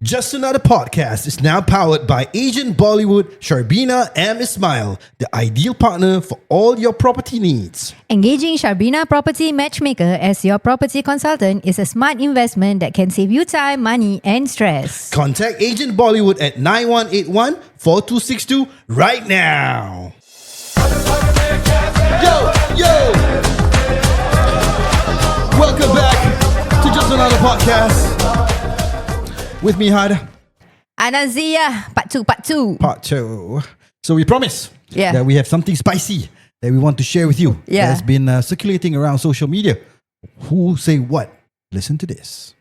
Just Another Podcast is now powered by Agent Bollywood, Sharbina and Ismail, the ideal partner for all your property needs. Engaging Sharbina Property Matchmaker as your property consultant is a smart investment that can save you time, money and stress. Contact Agent Bollywood at 9181-4262 right now. Yo! Welcome back to Just Another Podcast. With me, Had. Anazia, part 2. Part 2. So we promise that we have something spicy that we want to share with you. Yeah. That has been circulating around social media. Who say what? Listen to this.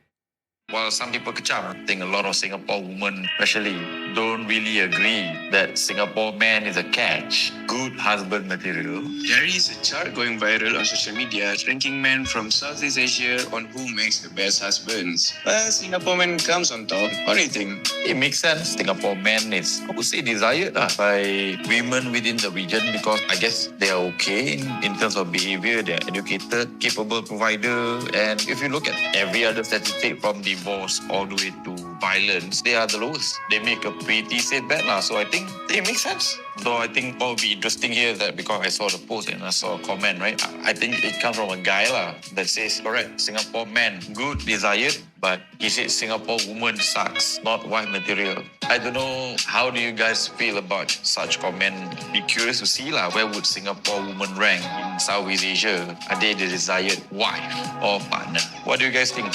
While some people kecam, I think a lot of Singapore women especially don't really agree that Singapore man is a catch, good husband material. There is a chart going viral on social media ranking men from Southeast Asia on who makes the best husbands. Well, Singapore man comes on top. What do you think? It makes sense. Singapore man is, I would say, desired by women within the region because I guess they are okay in terms of behavior. They are educated, capable provider. And if you look at every other statistic from divorce all the way to violence, they are the lowest. They make a pretty safe bet lah. So I think it makes sense. Though I think what will be interesting here is that because I saw the post and I saw a comment, right? I think it comes from a guy lah that says, correct, Singapore man, good, desired, but he said Singapore woman sucks, not wife material. I don't know, how do you guys feel about such comment? Be curious to see lah, where would Singapore woman rank in Southeast Asia? Are they the desired wife or partner? What do you guys think?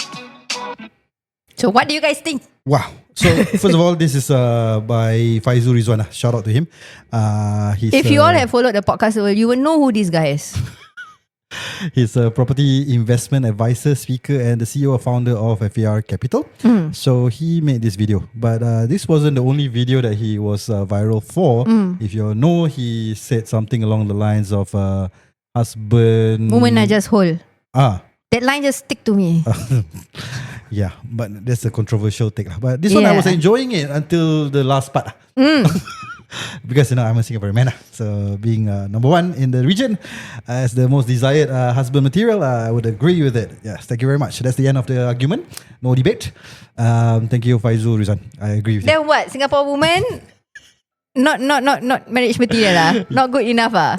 So what do you guys think? Wow. So first of all, this is by Faizul Rizwan. Shout out to him. If you all have followed the podcast, you will know who this guy is. He's a property investment advisor, speaker, and the CEO and founder of FAR Capital. So he made this video. But this wasn't the only video that he was viral for. If you know, he said something along the lines of husband... Women are just whole. That line just stick to me. Yeah, but that's a controversial take. But this one I was enjoying it until the last part. Because I'm a Singaporean man. So being number one in the region as the most desired husband material, I would agree with it. Yes, thank you very much. That's the end of the argument. No debate. Thank you, Faizul Rizwan. I agree with you. Then what? Singapore woman not marriage material lah. Not good enough ah.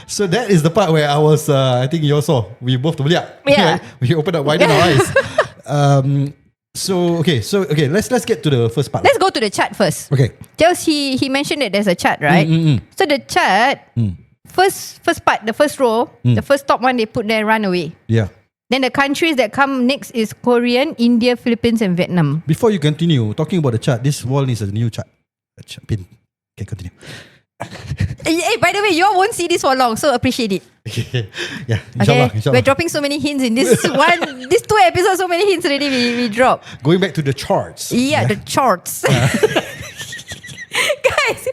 So that is the part where I was, I think you all saw, we both terbelia. Yeah. Right? We opened up widen our eyes. So let's get to the first part. Let's go to the chart first. Okay. Just he mentioned that there's a chart, right? So the chart, first part, the first row, the first top one they put there, runaway. Yeah. Then the countries that come next is Korean, India, Philippines and Vietnam. Before you continue talking about the chart, this wall needs a new chart. Pin. Okay, continue. Hey, by the way, you all won't see this for long, so appreciate it. Yeah, inshallah. We're dropping so many hints in this these 2 episodes, so many hints already we drop. Going back to the charts. Yeah, the charts. Guys,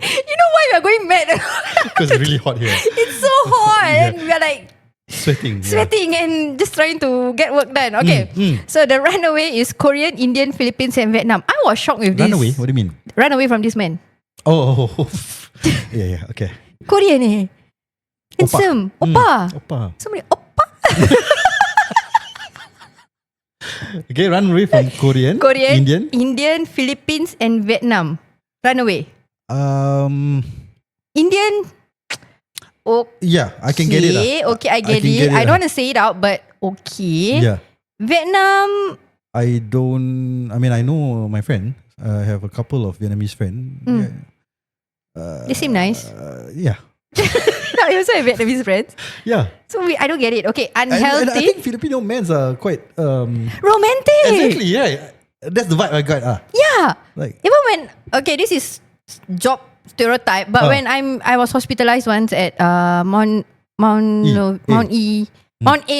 you know why we are going mad? Because it's really hot here. It's so hot and we are like Sweating and just trying to get work done. Okay, so the runaway is Korean, Indian, Philippines and Vietnam. I was shocked with this. Runaway? What do you mean? Run away from this man. Oh. Yeah, okay. Korean eh. Handsome. Oppa. Somebody oppa. Okay, run away from Korean, Indian, Philippines and Vietnam. Run away. Indian. Okay. Yeah, I can get it. Okay, I get it. I don't want to say it out, but okay. Yeah. Vietnam. I know my friend. I have a couple of Vietnamese friends. They seem nice. Yeah. I also have Vietnamese friends. Yeah. So I don't get it. Okay, unhealthy. And I think Filipino men are quite romantic. Exactly, right? That's the vibe I got. Yeah. Like even when this is job stereotype, but when I was hospitalized once at Mount A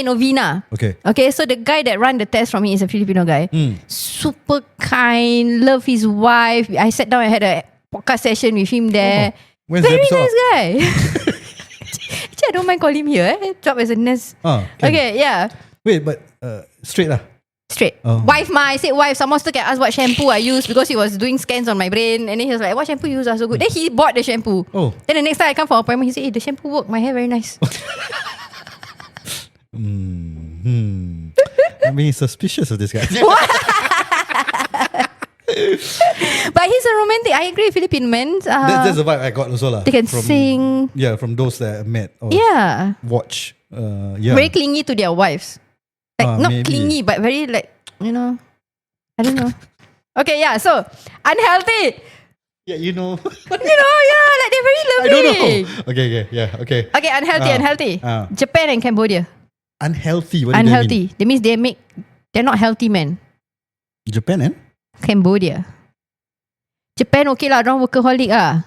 Novena. Okay, so the guy that ran the test for me is a Filipino guy. Super kind, love his wife. I sat down and had a podcast session with him there. Very nice guy. Actually, I don't mind calling him here. Job as a nurse. Okay, yeah. Wait, but straight lah. Straight. Wife I said wife. Someone still can ask what shampoo I use because he was doing scans on my brain. And then he was like, what shampoo you use are so good. Then he bought the shampoo. Then the next time I come for appointment, he said, hey, the shampoo work. My hair very nice. I'm being suspicious of this guy. But he's a romantic. I agree, Philippine men. That's the vibe I got also lah. They can sing. Yeah, from those that I met or watch. Very clingy to their wives. Like not maybe. clingy, but very like, you know, I don't know. Okay, yeah. So unhealthy. Yeah, you know. Like they're very loving. I don't know. Okay, yeah, okay. Okay, unhealthy. Japan and Cambodia. Unhealthy. What Unhealthy. That means they're not healthy men. Japan and Cambodia. Japan okay lah, orang workaholic ah.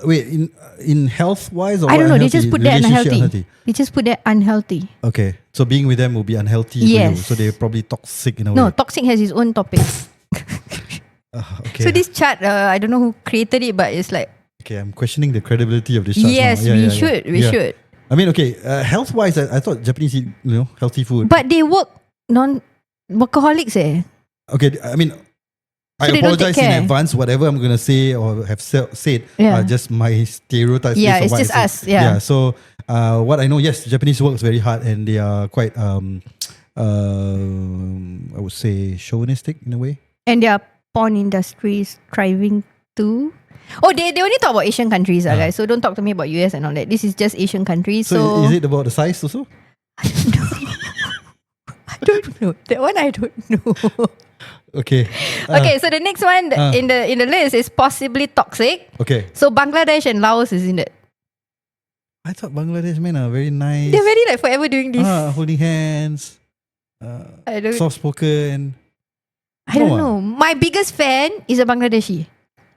Wait, in health wise or I don't know. They unhealthy? just put that Relationship unhealthy. They just put that unhealthy. Okay, so being with them will be unhealthy for you. So they're probably toxic in a way. No, toxic has its own topic. Okay. So this chart, I don't know who created it, but it's like. Okay, I'm questioning the credibility of this chart. Yes, now. we should. I mean, okay, health wise, I thought Japanese eat healthy food. But they work workaholics eh. Okay, I mean, I apologize in advance. Whatever I'm gonna say or have said are just my stereotypes. Yeah, it's just us. Yeah. So, what I know, yes, Japanese works very hard and they are quite, I would say, chauvinistic in a way. And their porn industry is thriving too. Oh, they only talk about Asian countries, guys. So don't talk to me about US and all that. This is just Asian countries. So is it about the size also? I don't know. That one I don't know. Okay. Okay, so the next one in the list is possibly toxic. Okay. So Bangladesh and Laos is in it. I thought Bangladesh men are very nice. They're very like forever doing this. Holding hands. Soft spoken. I don't know. My biggest fan is a Bangladeshi.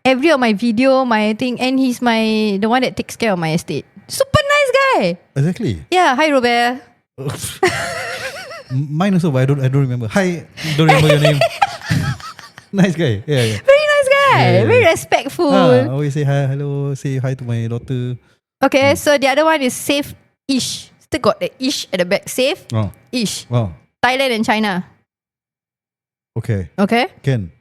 Every of my video, my thing, and he's the one that takes care of my estate. Super nice guy. Exactly. Yeah. Hi, Robert. Mine also, but I don't remember. Hi, don't remember your name. Nice guy. Yeah. Very nice guy. Very respectful. Always say hi, hello, say hi to my daughter. Okay, so the other one is safe-ish. Still got the ish at the back. Safe-ish. Wow. Thailand and China. Okay. Can?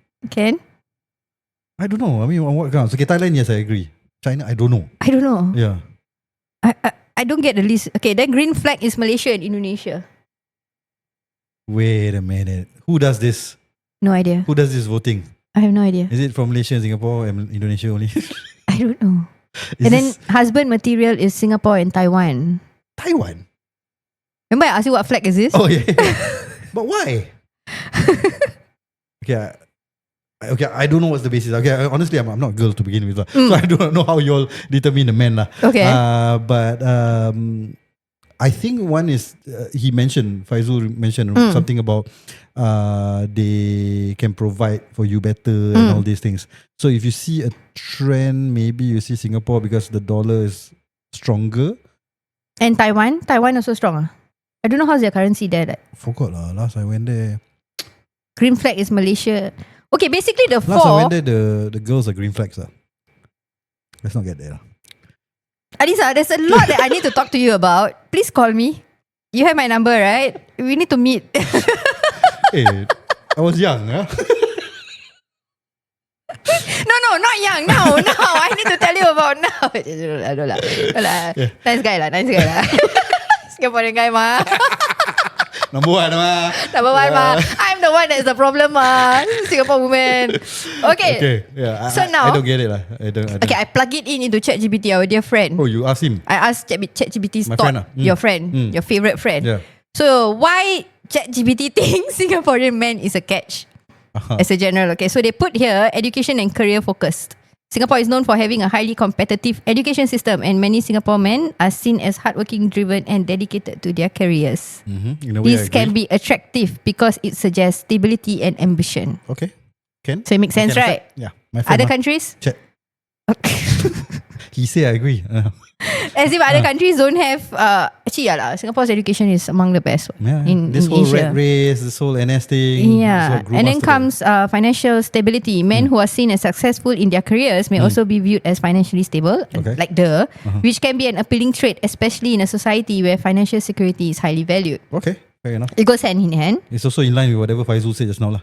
I don't know. I mean, on what grounds? Okay, Thailand, yes, I agree. China, I don't know. Yeah. I don't get the list. Okay, then green flag is Malaysia and Indonesia. Wait a minute. Who does this? No idea. Who does this voting? I have no idea. Is it from Malaysia and Singapore and Indonesia only? I don't know. Then husband material is Singapore and Taiwan. Taiwan? Remember I asked you what flag is this? Oh, yeah. But why? Okay, I don't know what's the basis. Okay, honestly, I'm not a girl to begin with. So I don't know how you all determine the men. Okay. But I think one is, Faizul mentioned something about they can provide for you better and all these things. So if you see a trend, maybe you see Singapore because the dollar is stronger. And Taiwan also strong. I don't know how's their currency there. Forgot lah. Last I went there. Green flag is Malaysia. Okay, basically the four. Last I went there, the girls are green flags. Let's not get there. Adisa, there's a lot that I need to talk to you about. Please call me. You have my number, right? We need to meet. Hey, I was young. Huh? No, not young. Now. I need to tell you about now. Nice guy lah. Singaporean guy mah. Number one mah. I'm the one that's the problem mah. Singapore woman. Okay. Yeah. So now I don't get it lah. I don't. Okay, I plug it into ChatGPT, our dear friend. Oh, you ask him? I asked ChatGPT's My thought. friend Your friend, your favorite friend. Yeah. So why ChatGPT thinks Singaporean man is a catch? As a general, okay. So they put here education and career focused. Singapore is known for having a highly competitive education system, and many Singapore men are seen as hardworking, driven, and dedicated to their careers. In a way, This can be attractive because it suggests stability and ambition. Okay. Can? So it makes sense, right? Yeah. My friend, Other countries? Check. He say I agree. As if other countries don't have actually Singapore's education is among the best in this whole Asia. rat race, this whole NS thing. Yeah. And then comes financial stability. Men who are seen as successful in their careers may also be viewed as financially stable, which can be an appealing trait, especially in a society where financial security is highly valued. Okay, fair enough. It goes hand in hand. It's also in line with whatever Faizul said just now.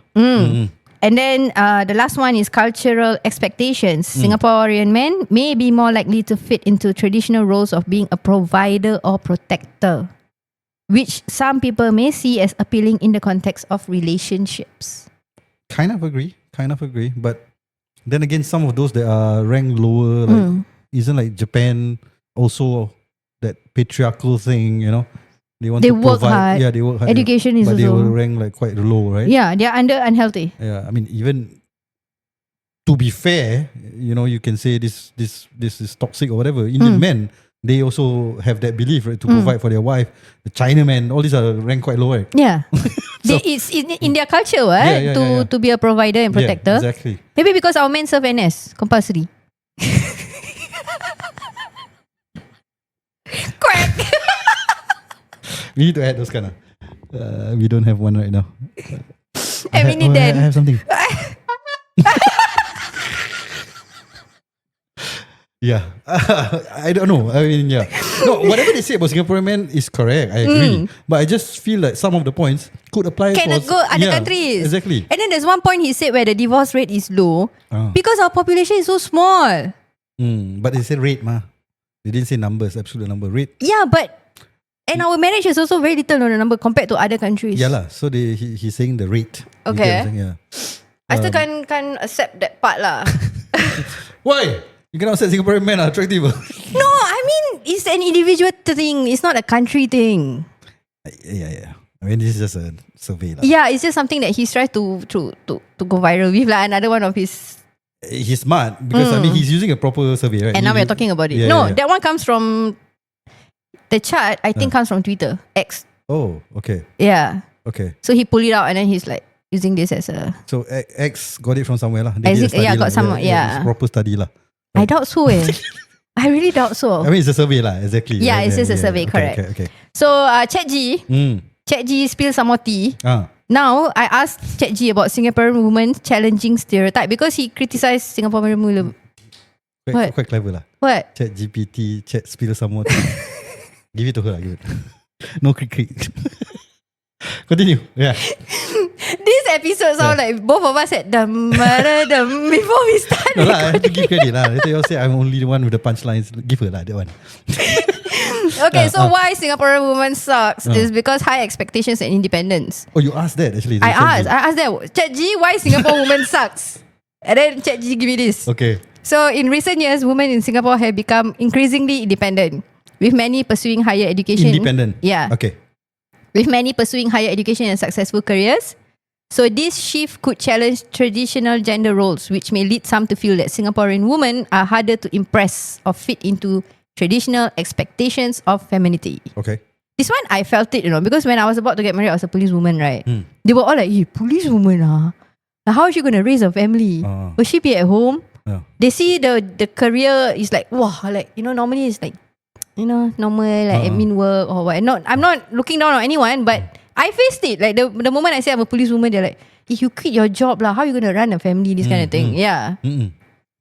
And then the last one is cultural expectations. Singaporean men may be more likely to fit into traditional roles of being a provider or protector, which some people may see as appealing in the context of relationships. Kind of agree. kind of agree. But then again, some of those that are ranked lower, like isn't like Japan also that patriarchal thing, you know? They want They to work provide. hard. Yeah, they work hard. Education is but they also- will rank like quite low, right? Yeah, they are under unhealthy. Yeah, I mean, even to be fair, you know, you can say this is toxic or whatever. Indian men, they also have that belief, right, to provide for their wife. The Chinamen, all these are ranked quite low, right? Yeah. It's in their culture, right? To be a provider and protector. Yeah, exactly. Maybe because our men serve NS compulsory. Quack. We need to add those kind of. We don't have one right now. And we need I that. have something. Yeah. I don't know. I mean, yeah. No, whatever they say about Singaporean men is correct. I agree. But I just feel like some of the points could apply Cannot for go other countries. Exactly. And then there's one point he said where the divorce rate is low because our population is so small. But they said rate, ma. They didn't say numbers, absolute number. Rate. Yeah, but and our marriage is also very little on the number compared to other countries. Yeah lah. So he's saying the rate. You Okay. get what I'm saying? Yeah. I still can't accept that part lah. Why? You cannot say Singaporean men are attractive. No, I mean it's an individual thing. It's not a country thing. Yeah. I mean, this is just a survey lah. Yeah, it's just something that he's trying to go viral with lah. Another one of his. He's smart because I mean he's using a proper survey, right? And now we're talking about it. Yeah. That one comes from the chart. I think comes from Twitter X. Oh, okay. Yeah. Okay. So he pulled it out and then he's like using this as a. So X got it from somewhere lah. Got some. Yeah. It's proper study lah. I doubt so. I really doubt so. I mean, it's a survey lah. Exactly. Yeah, it's just a survey. Correct. Okay. So ChatG spilled some more tea. Now I asked ChatG about Singaporean women challenging stereotype because he criticized Singaporean women. What? Quite clever lah. What? Chat GPT, chat spill some more tea. Give it to her lah. Give it. No crick. Continue. Yeah. This episode sound like both of us had dum before we start. No lah, I have to give credit lah. Later you all say I'm only the one with the punchlines. Give her lah that one. Okay, so why Singaporean women sucks is because high expectations and independence. Oh, you asked that actually. I asked that. ChatG, why Singapore women sucks? And then ChatG give me this. Okay. So in recent years, women in Singapore have become increasingly independent, with many pursuing higher education. Independent. Yeah. Okay. With many pursuing higher education and successful careers. So this shift could challenge traditional gender roles, which may lead some to feel that Singaporean women are harder to impress or fit into traditional expectations of femininity. Okay. This one, I felt it, because when I was about to get married, I was a policewoman, right? They were all like, hey, policewoman, Like, how is she going to raise a family? Will she be at home? Yeah. They see the career is like, wow, like, normally it's like, normal, like admin work or what. I'm not looking down on anyone, but I faced it. Like, the moment I say I'm a policewoman, they're like, if you quit your job, how are you going to run a family? This kind of thing. Yeah.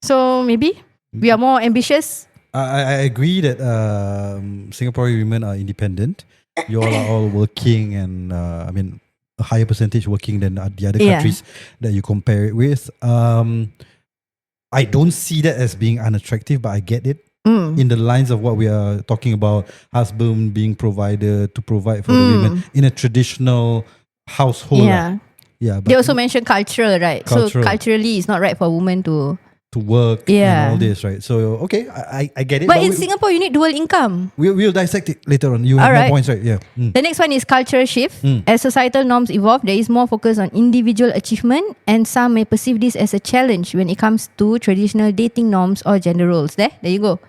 So, maybe we are more ambitious. I agree that Singaporean women are independent. You all are all working and I mean a higher percentage working than the other countries that you compare it with. I don't see that as being unattractive, but I get it. In the lines of what we are talking about, husband being provider to provide for the women in a traditional household. Yeah. But they also mentioned cultural, right? So culturally, it's not right for a woman to work and all this, right? So okay, I get it. But in Singapore, you need dual income. We'll dissect it later on. You have more points, right? Yeah. The next one is cultural shift. As societal norms evolve, there is more focus on individual achievement, and some may perceive this as a challenge when it comes to traditional dating norms or gender roles. There you go.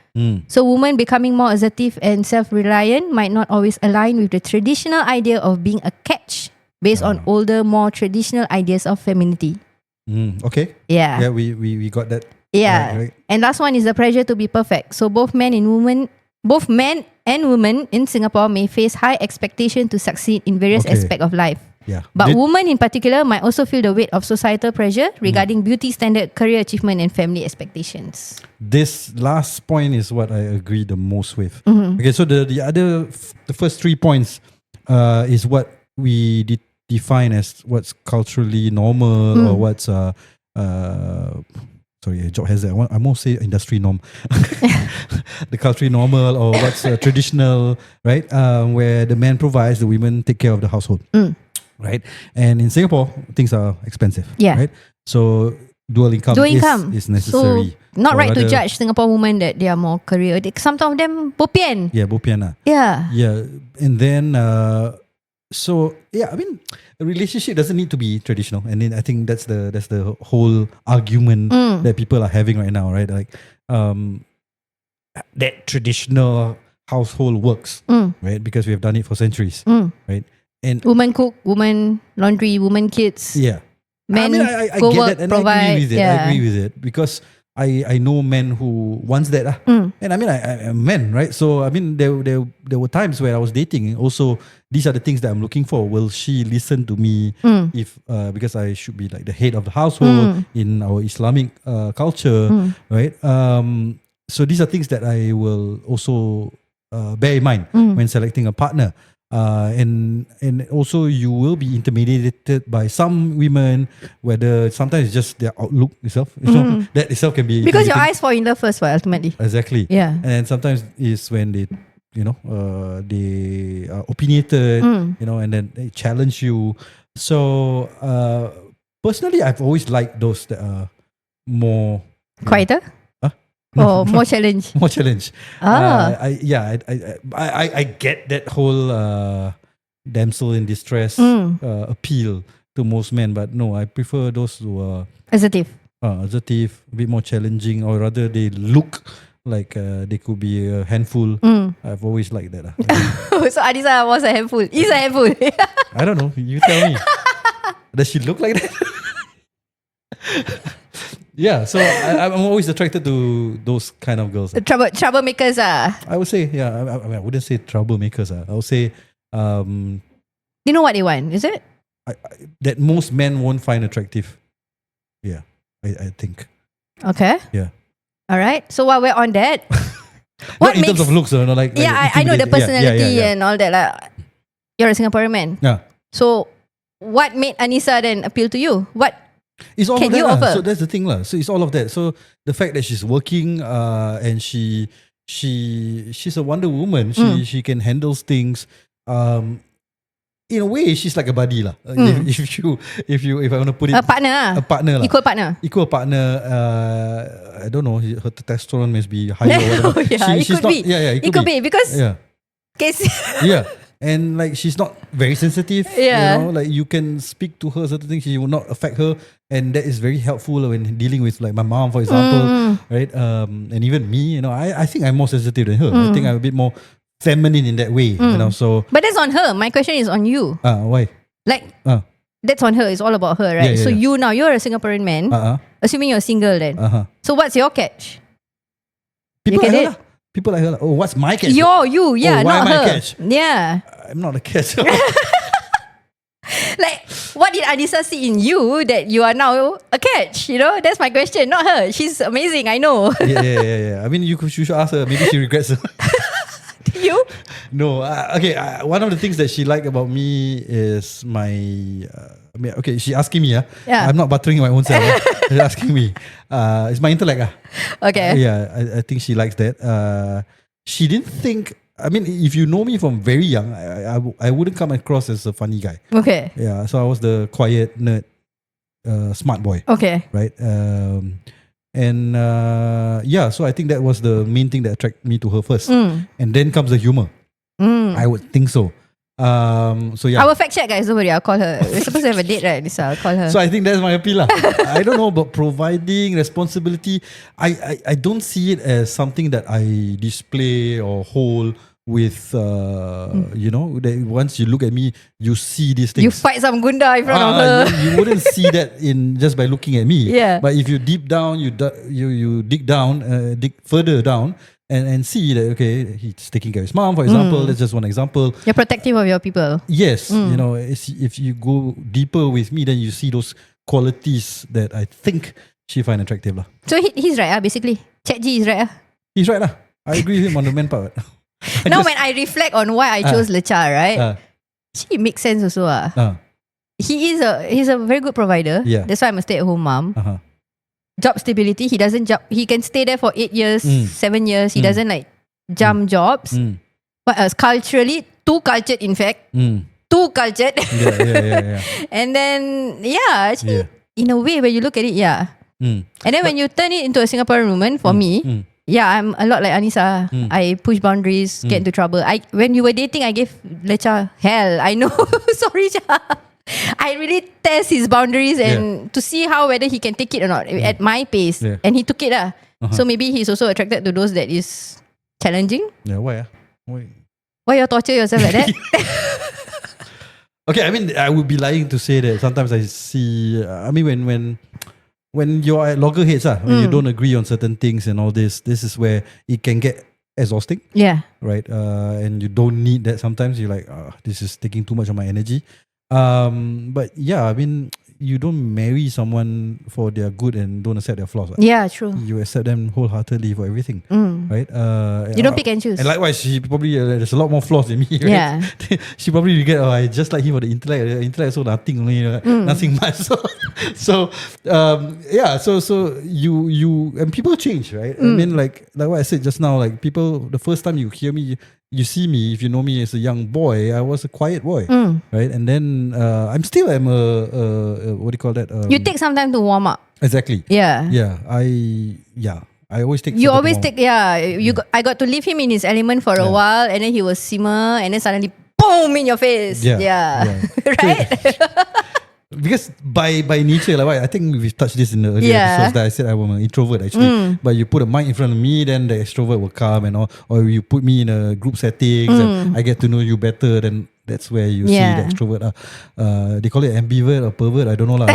So women becoming more assertive and self-reliant might not always align with the traditional idea of being a catch based on older, more traditional ideas of femininity. Okay. Yeah. Yeah, we got that. Yeah. Right. And last one is the pressure to be perfect. So both men and women in Singapore may face high expectation to succeed in various aspects of life. Yeah. But women in particular might also feel the weight of societal pressure regarding beauty standard, career achievement and family expectations. This last point is what I agree the most with. Okay, so the first 3 points is what we define as what's culturally normal or what's sorry, a job has that. I won't say industry norm. The culturally normal or what's traditional, right? Where the man provides, the women take care of the household. right? And in Singapore, things are expensive. Yeah. Right. So dual income is necessary. So not right to judge Singapore women that they are more career. Some of them bopian. Yeah, bopian lah. Yeah. Yeah, and then so yeah, I mean, a relationship doesn't need to be traditional, and then I think that's the whole argument that people are having right now, right? Like that traditional household works, right? Because we have done it for centuries, right? And woman cook, woman laundry, woman kids. Yeah. Men I go get work, that, and provide. I agree with it. Yeah. I agree with it because I know men who wants that. And I mean, I'm men, right? So I mean, there were times where I was dating. Also, these are the things that I'm looking for. Will she listen to me if because I should be like the head of the household in our Islamic culture, right? So these are things that I will also bear in mind when selecting a partner. And also you will be intimidated by some women, whether sometimes it's just their outlook itself. You know, that itself can be because your eyes fall in love first, ultimately. Exactly. Yeah. And sometimes it's when they, you know, they are opinionated, you know, and then they challenge you. So personally, I've always liked those that are more quieter. Oh, more challenge. More challenge. I get that whole damsel in distress appeal to most men, but no, I prefer those who are assertive, a bit more challenging, or rather they look like they could be a handful. I've always liked that. So Adisa was a handful. Is a handful. I don't know. You tell me. Does she look like that? Yeah, so I'm always attracted to those kind of girls. Troublemakers. I would say, yeah. I wouldn't say troublemakers. I would say, you know what they want, is it? That most men won't find attractive. Yeah, I think. Okay. Yeah. All right. So while we're on that, what in terms of looks, you know, like I know the personality and all that. Like, you're a Singaporean man. Yeah. So what made Anissa then appeal to you? What? It's all can of that. You offer? So that's the thing. So it's all of that. So the fact that she's working and she's a Wonder Woman. She can handle things. In a way, she's like a buddy lah. If I want to put it, a partner lah. Equal partner. I don't know. Her testosterone must be higher. Or whatever. It could be because yeah. And like she's not very sensitive, you know, like you can speak to her certain things, she will not affect her, and that is very helpful when dealing with like my mom, for example, right? And even me, you know, I think I'm more sensitive than her. I think I'm a bit more feminine in that way, you know. So, but that's on her. My question is on you. Why? Like that's on her. It's all about her, right? So you're a Singaporean man, assuming you're single then. So what's your catch? People like her. People like her. Oh, what's my catch? You, why not am her. I catch? Yeah. I'm not a catch. Like, what did Adisa see in you that you are now a catch? You know, that's my question, not her. She's amazing, I know. Yeah. I mean, you should ask her. Maybe she regrets it. Do you? No. Okay. One of the things that she liked about me is my. She's asking me. I'm not buttering my own self. She's asking me. It's my intellect. Okay. Yeah, I think she likes that. She didn't think. I mean, if you know me from very young, I wouldn't come across as a funny guy. Okay. Yeah, so I was the quiet nerd, smart boy. Okay. Right. So I think that was the main thing that attracted me to her first, and then comes the humor. I would think so. So yeah, I will fact check, guys. Don't worry, I'll call her. We're supposed to have a date, right? So I'll call her. So I think that's my appeal. I don't know about providing responsibility. I don't see it as something that I display or hold with, you know, that once you look at me, you see these things. You fight some gunda in front of her. You wouldn't see that in just by looking at me. Yeah. But if you deep down, you dig down, dig further down, and see that, okay, he's taking care of his mom, for example. That's just one example. You're protective of your people. Yes. You know, if you go deeper with me, then you see those qualities that I think she find attractive. So he's right, basically. Chat G is right. He's right. I agree with him on the man part. Now when I reflect on why I chose Lecha, right? It makes sense also. He's a very good provider. Yeah. That's why I'm a stay-at-home mom. Job stability. He doesn't jump. He can stay there for 8 years, 7 years. He doesn't like jump jobs. What else? Culturally, too cultured in fact. too cultured. Yeah. And then actually in a way when you look at it, And then when you turn it into a Singaporean woman, for me, I'm a lot like Anissa. I push boundaries, get into trouble. When you were dating, I gave Lecha hell. I know. Sorry, Cha. I really test his boundaries and to see whether he can take it or not at my pace. And he took it. So maybe he's also attracted to those that is challenging. Yeah, why? Why you torture yourself like that? Okay, I mean, I would be lying to say that sometimes I see. I mean, when you're at loggerheads, when you don't agree on certain things and all this is where it can get exhausting. Yeah. Right. And you don't need that. Sometimes you're like, this is taking too much of my energy. But yeah, I mean, you don't marry someone for their good and don't accept their flaws. Right? Yeah, true. You accept them wholeheartedly for everything, right? You don't pick and choose. And likewise, she probably there's a lot more flaws than me. Right? Yeah. She probably regret. I just like him for the intellect. The intellect so nothing, nothing much. So you and people change, right? I mean, like what I said just now, like people, the first time you hear me. You see me, if you know me as a young boy, I was a quiet boy, right? And then I'm a what do you call that? You take some time to warm up. Exactly. Yeah. I always take. You always take. I got to leave him in his element for a while, and then he was simmer, and then suddenly boom in your face. Yeah. Right. Because by nature, like I think we've touched this in the earlier episodes that I said I'm an introvert actually. But you put a mic in front of me, then the extrovert will come and all. Or you put me in a group settings and I get to know you better, then that's where you see the extrovert. They call it ambivert or pervert, I don't know lah.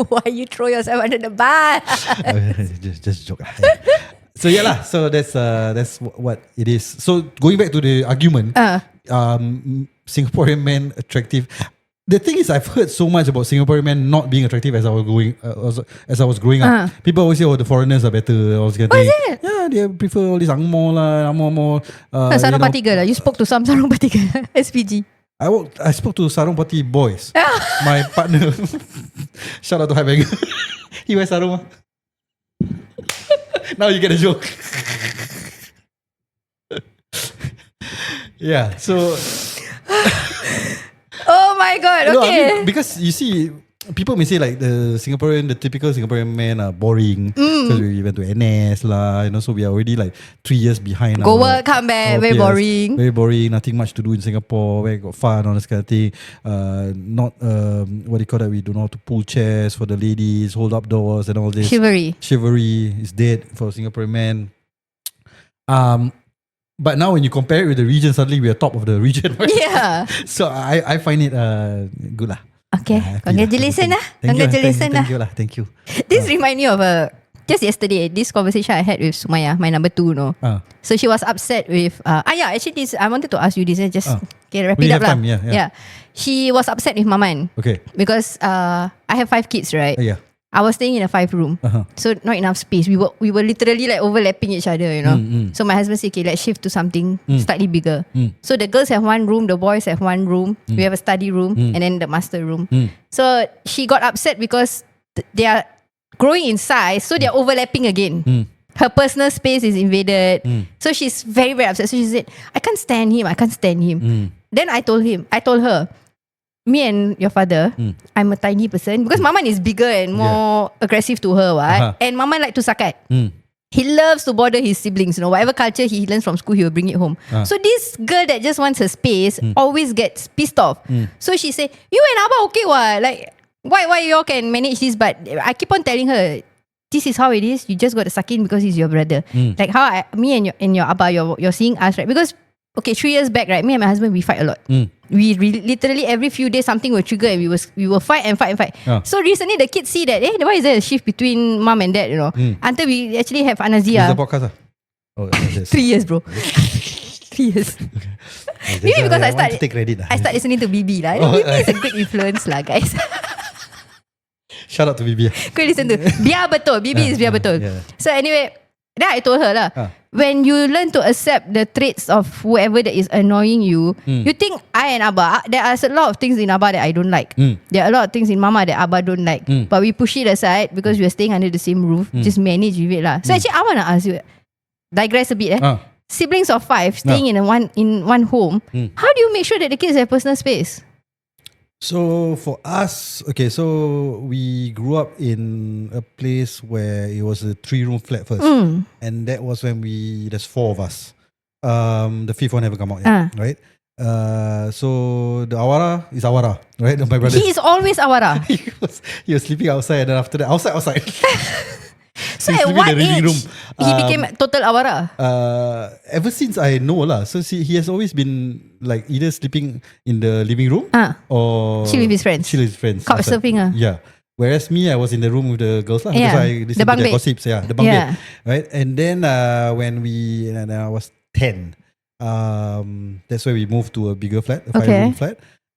Why you throw yourself under the bus? just joke. So so that's what it is. So going back to the argument, Singaporean men attractive. The thing is, I've heard so much about Singaporean men not being attractive as I was growing up. People always say, "Oh, the foreigners are better." Is it? Yeah, they prefer all these angmoh lah, angmoh. Sarong Party girl. You spoke to some Sarong Party girl. SPG. I spoke to Sarong Party boys. My partner. Shout out to Hybanger. He wears sarong. Now you get a joke. Yeah. So. Oh my god, okay. No, I mean, because you see, people may say like the typical Singaporean men are boring because we went to NS lah, so we are already like 3 years behind. Go work, come back, very boring. Very boring, nothing much to do in Singapore, where got fun, all this kind of thing. Not, what do you call that, we don't know how to pull chairs for the ladies, hold up doors and all this. Chivalry is dead for Singaporean men. But now when you compare it with the region, suddenly we are top of the region. Right? Yeah. So I find it good lah. Okay. Congratulations lah. Thank you. This remind me of just yesterday, this conversation I had with Sumaya, my number 2, So she was upset with actually this, I wanted to ask you this, just wrap it up lah. Yeah. She was upset with Maman. Okay. Because I have 5 kids, right? Yeah. I was staying in a 5 room, so not enough space. We were literally like overlapping each other, So my husband said, okay, let's shift to something slightly bigger. So the girls have 1 room, the boys have 1 room. We have a study room and then the master room. So she got upset because they are growing in size, so they are overlapping again. Her personal space is invaded. So she's very, very upset. So she said, I can't stand him. Then I told her, me and your father, I'm a tiny person because Maman is bigger and more aggressive to her, and Maman like to sakat. He loves to bother his siblings, whatever culture he learns from school, he will bring it home. So this girl that just wants her space always gets pissed off. So she say, you and Abba okay what? Like, why you all can manage this? But I keep on telling her, this is how it is. You just got to suck in because he's your brother. Like how me and your Abba, you're seeing us, right? Because 3 years back, right, me and my husband, we fight a lot. We literally every few days something will trigger and we will fight and fight. So recently the kids see that why is there a shift between mom and dad, until we actually have Anazia. Is the podcast? 3 years, bro. 3 years. Maybe because I start listening to BB lah. BB is a good influence lah, guys. Shout out to BB. Go listen to Biar Betul. BB is Biar Betul. So anyway, then I told her lah, when you learn to accept the traits of whoever that is annoying you, you think I and Abba, there are a lot of things in Abba that I don't like. There are a lot of things in Mama that Abba don't like. But we push it aside because we are staying under the same roof. Just manage with it lah. So actually I want to ask you, digress a bit. Siblings of 5 staying in one home. How do you make sure that the kids have personal space? So for us, okay, so we grew up in a place where it was a 3-room flat first, and that was when there's 4 of us. The 5th one haven't come out yet, right? So the Awara is Awara, right? My brother. He is always Awara. he was sleeping outside, and then after that, outside. So at what age he became total Awara? Ever since I know lah. So he has always been like either sleeping in the living room or chill with his friends. Couch surfing. Yeah. Whereas me, I was in the room with the girls lah, because I listened to their gossips. Yeah, the bunk bed, right? And then when I was 10, that's where we moved to a bigger flat, a 5-room flat.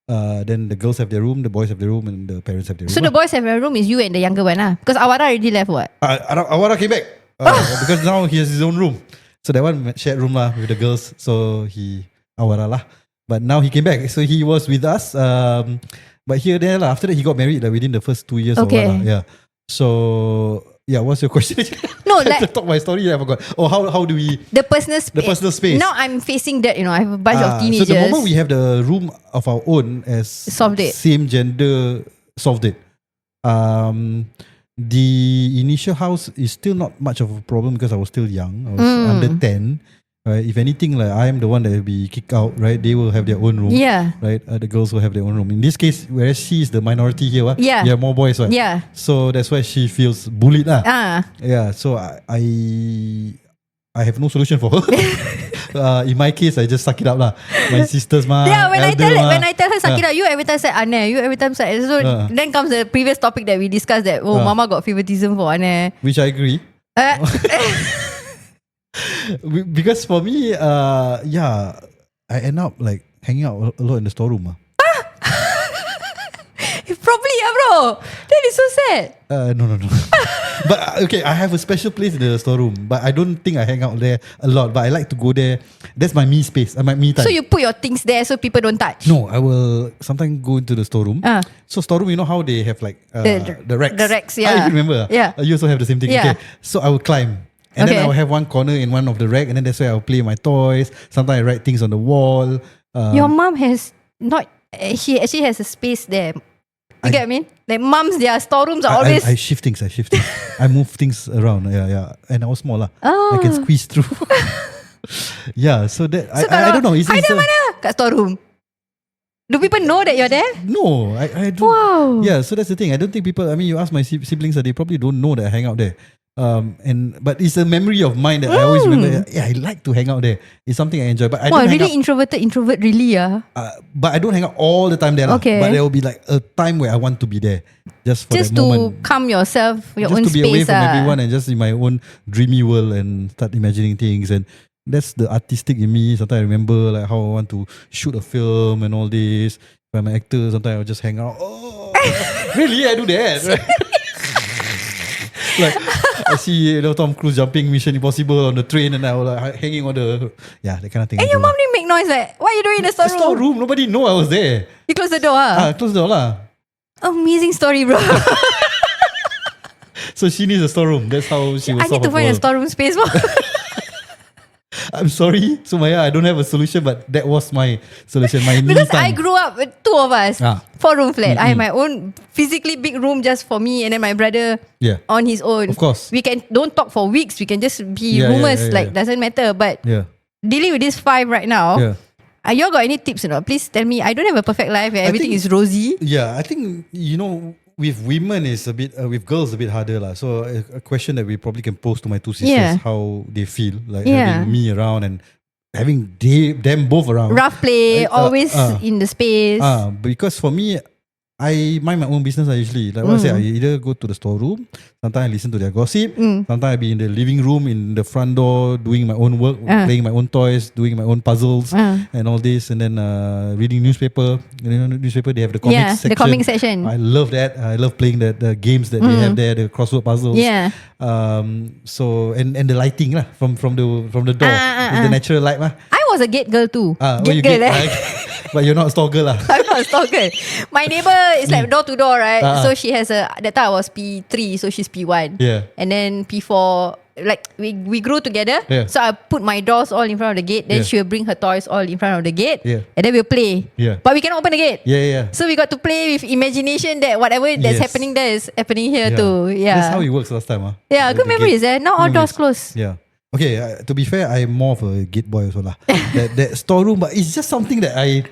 Then the girls have their room, the boys have their room, and the parents have their room. So the boys have their room is you and the younger one, because Awara already left what? Awara came back because now he has his own room. So that one shared room lah with the girls. So he Awara lah. But now he came back. So he was with us. But here there lah. After that he got married within the first 2 years. Okay. Or what, yeah. So yeah, what's your question? No, like to talk my story. I forgot. Oh, how do we the personal space? The personal space. Now I'm facing that. I have a bunch of teenagers. So the moment we have the room of our own as solved it. Same gender, solved it. The initial house is still not much of a problem because I was still young. I was under 10. Right? If anything, like I am the one that will be kicked out. Right? They will have their own room. Yeah. Right? The girls will have their own room. In this case, whereas she is the minority here, yeah, there are more boys. Right? Yeah. So that's why she feels bullied lah. Yeah. So I have no solution for her. In my case, I just suck it up lah. My sisters Yeah, when I tell her suck it up, you every time say AnaDer, you every time say. So then comes the previous topic that we discussed that Mama got favoritism for AnaDer, which I agree. Because for me, I end up like hanging out a lot in the storeroom. Probably, bro. That is so sad. No. But okay, I have a special place in the storeroom, but I don't think I hang out there a lot. But I like to go there. That's my me space, my me time. So you put your things there so people don't touch? No, I will sometimes go into the storeroom. So storeroom, you know how they have like the racks? The racks, yeah. You remember? Yeah. You also have the same thing. Yeah. Okay. So I will climb. And then I will have one corner in one of the rack, and then that's where I will play my toys. Sometimes I write things on the wall. Your mom has not. She actually has a space there. You get what I mean? Like moms, their storerooms are always. I shift things. I move things around. Yeah. And I was small lah. I can squeeze through. Yeah. So that I don't know. Ada mana kat storeroom? Do people know that you're there? No, I don't. Wow. Yeah. So that's the thing. I don't think people. I mean, you ask my siblings, they probably don't know that I hang out there. But it's a memory of mine that I always remember. Yeah, I like to hang out there. It's something I enjoy. But I don't really introvert really. But I don't hang out all the time there. Okay. But there will be like a time where I want to be there, just that to moment. calm yourself, your just own to space. be away from everyone and just in my own dreamy world and start imagining things. And that's the artistic in me. Sometimes I remember like how I want to shoot a film and all this. If I'm an actor, sometimes I'll just hang out. Oh, really? I do that. Right? Like I see Tom Cruise jumping Mission Impossible on the train, and I was like hanging on the that kind of thing. And your mom didn't make noise. Like, what are you doing in the storeroom? The storeroom, nobody know I was there. You close the door. Close the door lah. Amazing story, bro. So she needs a storeroom. That's how she was. I need to find a storeroom space. I'm sorry, Sumaya, I don't have a solution, but that was my solution. Because I grew up with 2 of us, 4-room flat. I have my own physically big room just for me, and then my brother on his own. Of course, we don't talk for weeks. We can just be roomers. Doesn't matter. But dealing with this 5 right now. Y'all got any tips? Please tell me. I don't have a perfect life where everything is rosy. Yeah, I think with women is a bit with girls a bit harder lah. So a question that we probably can pose to my 2 sisters, how they feel like having me around and having them both around. Rough play, always in the space. Because for me, I mind my own business usually. Like what I say, I either go to the storeroom, sometimes I listen to their gossip, sometimes I be in the living room, in the front door, doing my own work, playing my own toys, doing my own puzzles and all this, and then reading newspaper. Newspaper, they have the comics section. The comic section. I love that. I love playing the games that they have there, the crossword puzzles. Yeah. So and the lighting lah from the door, it's the natural light lah. I was a gate girl too. Gate girl. But you're not a store girl lah. I'm not a store girl. My neighbor is like door to door, right? So she has that time I was P3, so she's P1. Yeah. And then P4, like we grew together. Yeah. So I put my dolls all in front of the gate. Then Yeah. she will bring her toys all in front of the gate. Yeah. And then we'll play. Yeah. But we cannot open the gate. Yeah. So we got to play with imagination that whatever that's Yes. happening there is happening here too. Yeah. That's how it works last time. Yeah, good memories. Now all doors closed. Yeah. Okay, to be fair, I'm more of a gate boy also lah. that storeroom, but it's just something that I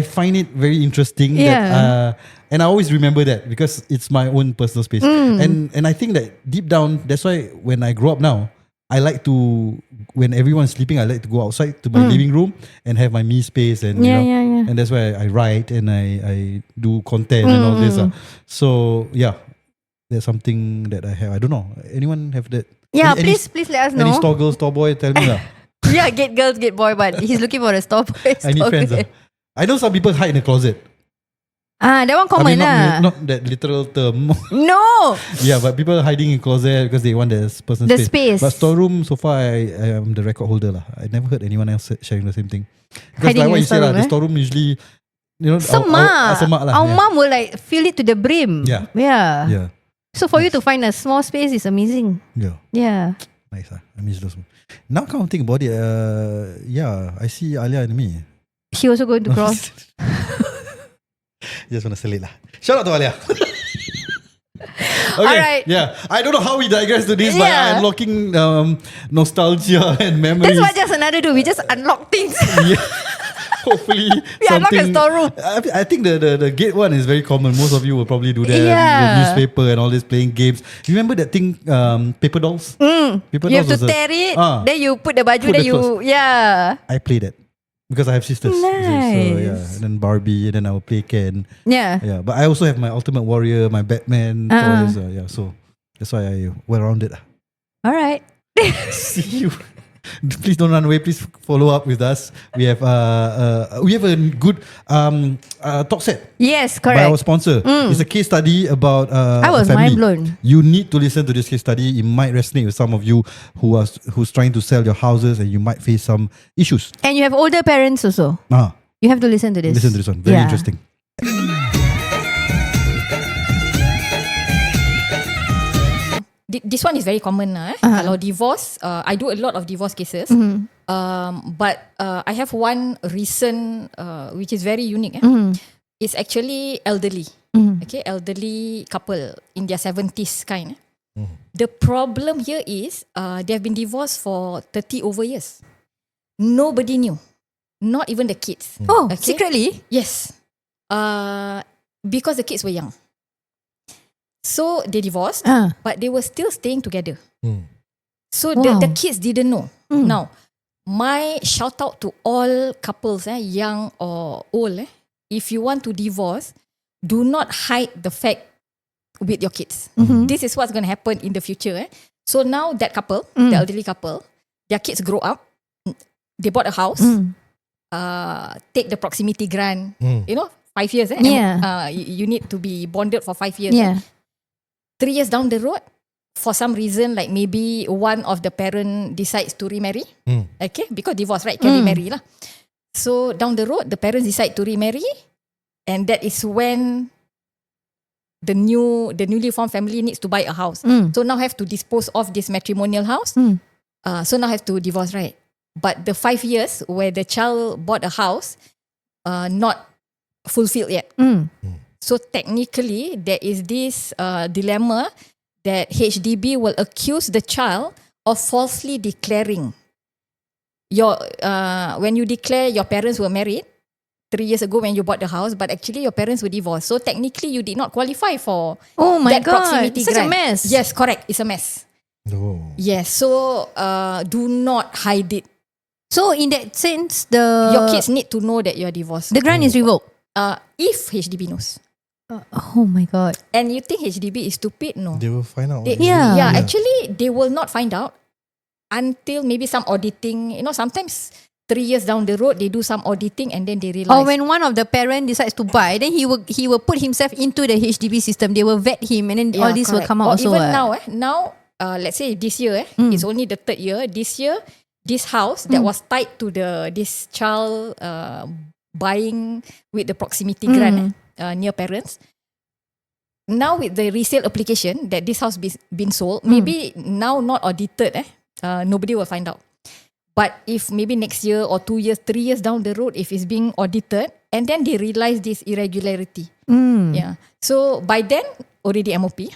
find it very interesting. Yeah. And I always remember that because it's my own personal space. And I think that deep down, that's why when I grow up now, I like to, when everyone's sleeping, I like to go outside to my living room and have my me space and Yeah. and that's why I write and I do content and all this. So yeah, there's something that I have. I don't know. Anyone have that? Yeah, Any please let us Any know. store girl, store boy, tell me lah. Yeah, gate girls, gate boy, but he's looking for a store boy. I need friends. I know some people hide in the closet. That one common lah. Not that literal term. No. Yeah, but people hiding in closet because they want their personal The space. But storeroom, so far I am the record holder lah. I never heard anyone else sharing the same thing. Because Hiding like what in you said lah, the storeroom, storeroom usually, you know, Semak. lah. Our mom will like fill it to the brim. Yeah. Yeah. So for you to find a small space is amazing. Yeah. Yeah. Nice lah. I miss those. Now come think about it, yeah, I see Alia and me. She also going to cross. Just want to sell it lah. Shout out to Alia. Okay, Alright. yeah. I don't know how we digress to this, but Yeah. unlocking nostalgia and memories. That's what JustAnaDer do. We just unlock things. Yeah. Hopefully, We unlock a storeroom. I think the gate one is very common. Most of you will probably do that. Yeah. The newspaper and all this playing games. Remember that thing, paper dolls? Paper You have to dolls was tear it. Then you put the baju. Put Then the you clothes. yeah. I play that because I have sisters. So Nice. yeah, and then Barbie, and then I will play Ken. Yeah. Yeah, but I also have my Ultimate Warrior, my Batman toys. Yeah, so that's why I well rounded. All right. See you. Please don't run away. Please follow up with us. We have a good talk set Yes, by our correct. sponsor. It's a case study about I was a family. mind blown. You need to listen to this case study. It might resonate with some of you who's trying to sell your houses and you might face some issues. And you have older parents also. You have to listen to this. Listen to this one. Very Yeah. interesting. This one is very common lah. Kalau divorce, I do a lot of divorce cases. But I have one recent which is very unique. It's actually elderly. Okay, elderly couple in their 70s kind. The problem here is they have been divorced for 30 over years. Nobody knew. Not even the kids. Oh, Okay. secretly? Yes. Because the kids were young. So they divorced, but they were still staying together. So Wow. the kids didn't know. Now, my shout out to all couples, young or old, if you want to divorce, do not hide the fact with your kids. This is what's going to happen in the future. So now that couple, the elderly couple, their kids grow up, they bought a house, take the proximity grant, 5 years. Yeah. You need to be bonded for 5 years. Yeah. 3 years down the road, for some reason, like maybe one of the parent decides to remarry. Okay, because divorce, right? Can remarry lah. So down the road, the parents decide to remarry, and that is when the newly formed family needs to buy a house. So now have to dispose of this matrimonial house. So now have to divorce, right? But the 5 years where the child bought a house, not fulfilled yet. So technically, there is this dilemma that HDB will accuse the child of falsely declaring. When you declare your parents were married 3 years ago when you bought the house, but actually your parents were divorced. So technically, you did not qualify for Oh my that God. proximity Such a grant. mess. Yes, correct. It's a mess. Yes. So do not hide it. So in that sense, Your kids need to know that you are divorced. the grant is revoked. If HDB knows. Oh my God. And you think HDB is stupid? No. They will find out. Yeah. Actually, they will not find out until maybe some auditing. Sometimes 3 years down the road, they do some auditing and then they realize. Or when one of the parent decides to buy, then he will put himself into the HDB system. They will vet him, and then all this will correct. come out Or also. even now, let's say this year, it's only the 3rd year. This year, this house that was tied to this child buying with the proximity grant near parents. now with the resale application that this house been sold, maybe now not audited, nobody will find out. But if maybe next year or 2 years, 3 years down the road, if it's being audited and then they realize this irregularity, yeah. So by then already MOP,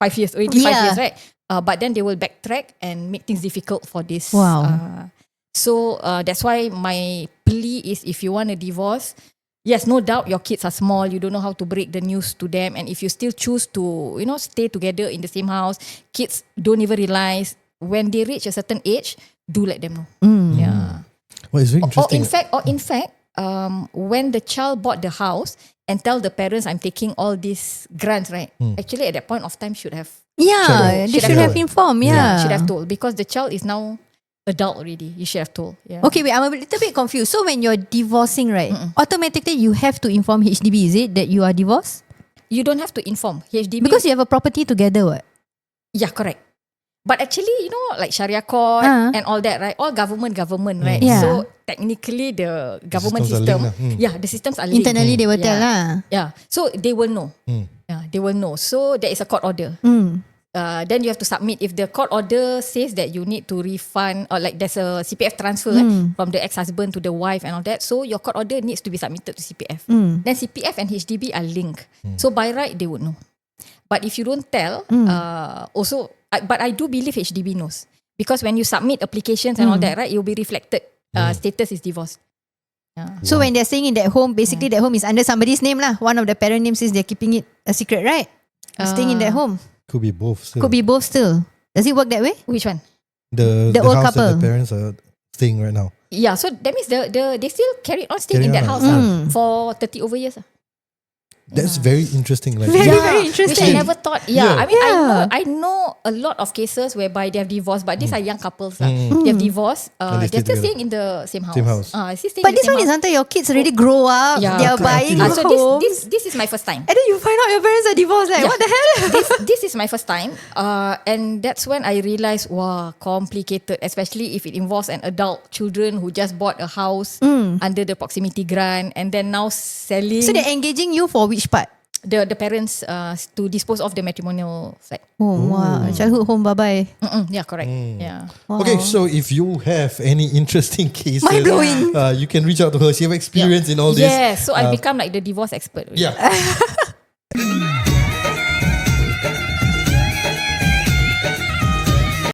5 years, already 5 years, right? But then they will backtrack and make things difficult for this. Wow. So that's why my plea is, if you want a divorce, yes, no doubt your kids are small. You don't know how to break the news to them. And if you still choose to, stay together in the same house, kids don't even realize. When they reach a certain age, do let them know. Yeah. Well, it's very interesting. Or in fact, when the child bought the house and tell the parents, I'm taking all these grants, right? Actually, at that point of time, should have. Yeah, they should have informed. Yeah. Should have told, because the child is now adult already. You should have told. Yeah. Okay, wait, I'm a little bit confused. So when you're divorcing, right, automatically you have to inform HDB, is it, that you are divorced? You don't have to inform HDB. Because you have a property together, what? Yeah, correct. But actually, like Sharia court and all that, right? All government, right? Yeah. So technically the government system, the systems are linked. Internally they will tell lah. Yeah. So they will know. Yeah, they will know. So there is a court order. Then you have to submit. If the court order says that you need to refund, or like there's a CPF transfer from the ex-husband to the wife and all that, so your court order needs to be submitted to CPF. Then CPF and HDB are linked. So by right, they would know. But if you don't tell, but I do believe HDB knows. Because when you submit applications and all that, right, it will be reflected. Status is divorced. So when they're staying in that home, basically that home is under somebody's name lah. One of the parent names is they're keeping it a secret, right? Staying in that home. Could be both still. Could be both still. Does it work that way? Which one? The old house couple. that the parents are staying right now. Yeah, so that means they still carry on staying in that house for 30 over years. That's very interesting. Like, Very interesting. Which I never thought. I mean, I know a lot of cases whereby they have divorced, but these are young couples. They have divorced. they They're stay still staying in the same house. Same house. But this one is until your kids already grow up. Yeah, They are correct. buying a So home. this is my first time. And then you find out your parents are divorced. Like, what the hell? This is my first time. And that's when I realized, wow, complicated. Especially if it involves an adult children who just bought a house under the proximity grant and then now selling. So they're engaging you for which part? The parents to dispose of the matrimonial side. Oh, wow. Childhood home, bye-bye. Yeah, correct. Yeah. Okay, so if you have any interesting cases, Mind-blowing. You can reach out to her. She have experience in all this. Yeah, so I become like the divorce expert. Yeah.